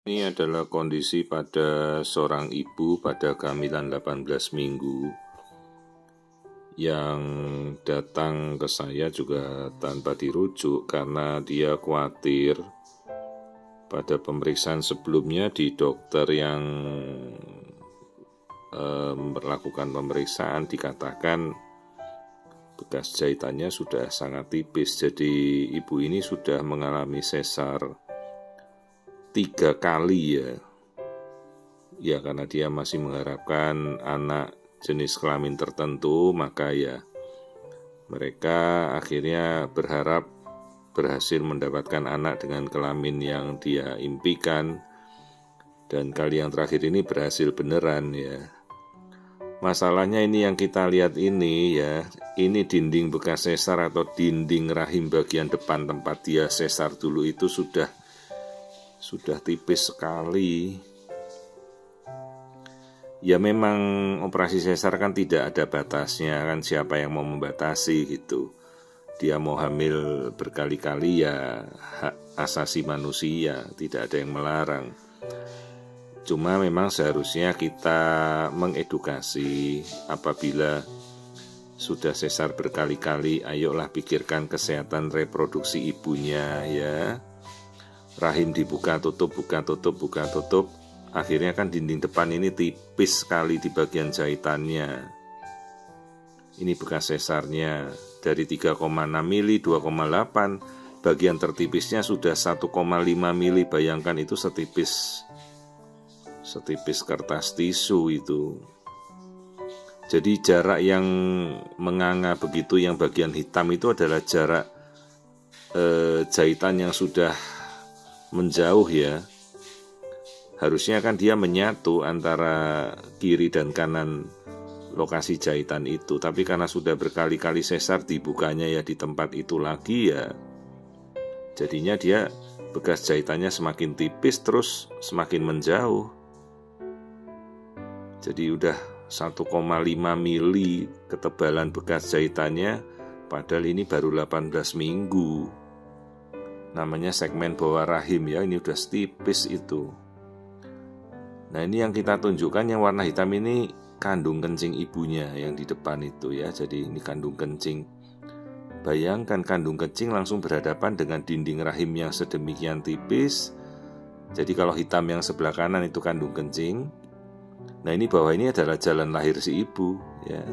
Ini adalah kondisi pada seorang ibu pada kehamilan 18 minggu yang datang ke saya juga tanpa dirujuk karena dia khawatir pada pemeriksaan sebelumnya di dokter yang melakukan pemeriksaan dikatakan bekas jahitannya sudah sangat tipis. Jadi ibu ini sudah mengalami sesar 3 kali ya karena dia masih mengharapkan anak jenis kelamin tertentu, maka ya mereka akhirnya berharap berhasil mendapatkan anak dengan kelamin yang dia impikan, dan kali yang terakhir ini berhasil beneran ya. Masalahnya ini yang kita lihat ini ya, ini dinding bekas sesar atau dinding rahim bagian depan tempat dia sesar dulu itu sudah tipis sekali. Ya memang operasi sesar kan tidak ada batasnya kan, siapa yang mau membatasi gitu. Dia mau hamil berkali-kali ya hak asasi manusia, tidak ada yang melarang. Cuma memang seharusnya kita mengedukasi apabila sudah sesar berkali-kali, ayolah pikirkan kesehatan reproduksi ibunya ya. Rahim dibuka tutup, buka tutup, buka tutup, akhirnya kan dinding depan ini tipis sekali di bagian jahitannya. Ini bekas sesarnya dari 3,6 mili, 2,8, bagian tertipisnya sudah 1,5 mili. Bayangkan itu setipis kertas tisu itu. Jadi jarak yang menganga begitu, yang bagian hitam itu adalah jarak jahitan yang sudah menjauh ya. Harusnya kan dia menyatu antara kiri dan kanan lokasi jahitan itu, tapi karena sudah berkali-kali sesar dibukanya ya di tempat itu lagi ya, jadinya dia bekas jahitannya semakin tipis terus semakin menjauh. Jadi udah 1,5 mili ketebalan bekas jahitannya, padahal ini baru 18 minggu. Namanya segmen bawah rahim ya, ini udah tipis itu. Nah ini yang kita tunjukkan, yang warna hitam ini kandung kencing ibunya yang di depan itu ya. Jadi ini kandung kencing. Bayangkan kandung kencing langsung berhadapan dengan dinding rahim yang sedemikian tipis. Jadi kalau hitam yang sebelah kanan itu kandung kencing, nah ini bawah ini adalah jalan lahir si ibu ya,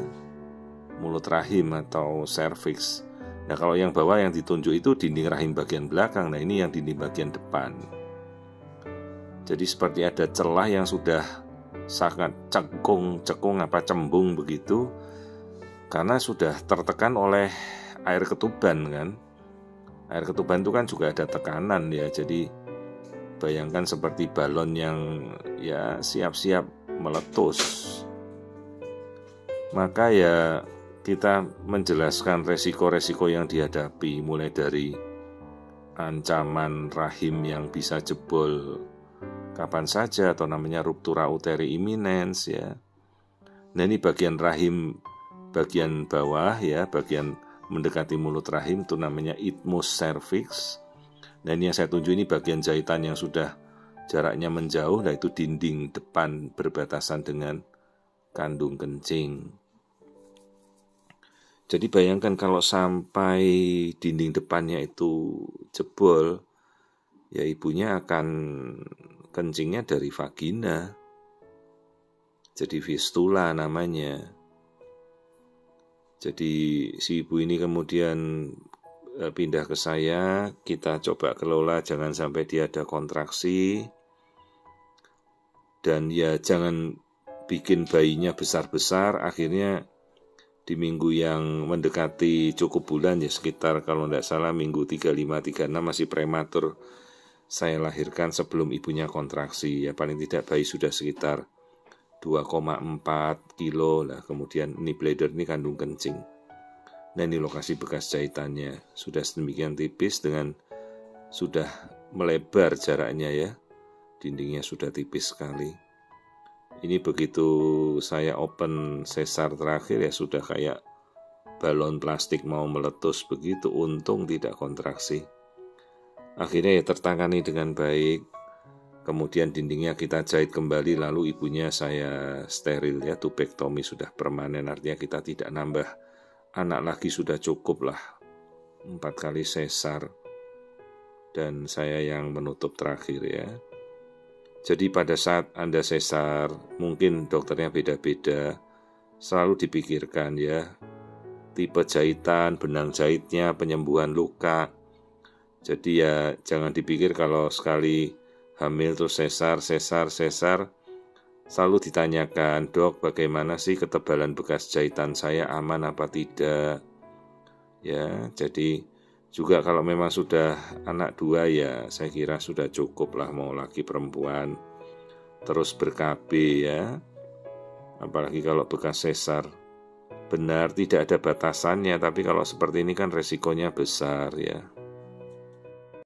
mulut rahim atau serviks. Nah kalau yang bawah yang ditunjuk itu dinding rahim bagian belakang, nah ini yang dinding bagian depan. Jadi seperti ada celah yang sudah sangat cembung begitu, karena sudah tertekan oleh air ketuban kan. Air ketuban itu kan juga ada tekanan ya, jadi bayangkan seperti balon yang ya siap-siap meletus. Maka ya kita menjelaskan resiko-resiko yang dihadapi, mulai dari ancaman rahim yang bisa jebol kapan saja atau namanya ruptura uteri imminens ya. Nah ini bagian rahim bagian bawah ya, bagian mendekati mulut rahim itu namanya isthmus cervix. Nah ini yang saya tunjuk ini bagian jahitan yang sudah jaraknya menjauh, nah itu dinding depan berbatasan dengan kandung kencing. Jadi bayangkan kalau sampai dinding depannya itu jebol, ya ibunya akan kencingnya dari vagina. Jadi fistula namanya. Jadi si ibu ini kemudian pindah ke saya, kita coba kelola jangan sampai dia ada kontraksi. Dan ya jangan bikin bayinya besar-besar, akhirnya di minggu yang mendekati cukup bulan ya, sekitar kalau tidak salah minggu 35-36 masih prematur, saya lahirkan sebelum ibunya kontraksi ya, paling tidak bayi sudah sekitar 2,4 kilo lah. Kemudian ini bladder, ini kandung kencing. Nah ini lokasi bekas jahitannya sudah sedemikian tipis dengan sudah melebar jaraknya ya, dindingnya sudah tipis sekali. Ini begitu saya open sesar terakhir ya sudah kayak balon plastik mau meletus begitu, untung tidak kontraksi. Akhirnya ya tertangani dengan baik. kemudian dindingnya kita jahit kembali, lalu ibunya saya steril ya, tubektomi sudah permanen, artinya kita tidak nambah anak lagi, sudah cukup lah 4 kali sesar dan saya yang menutup terakhir ya. Jadi pada saat Anda sesar, mungkin dokternya beda-beda, selalu dipikirkan ya, tipe jahitan, benang jahitnya, penyembuhan luka. Jadi ya jangan dipikir kalau sekali hamil terus sesar, selalu ditanyakan, dok bagaimana sih ketebalan bekas jahitan saya, aman apa tidak? Ya, jadi juga kalau memang sudah anak 2 ya saya kira sudah cukup lah, mau laki perempuan, terus ber-KB ya. Apalagi kalau bekas sesar. Benar tidak ada batasannya, tapi kalau seperti ini kan resikonya besar ya.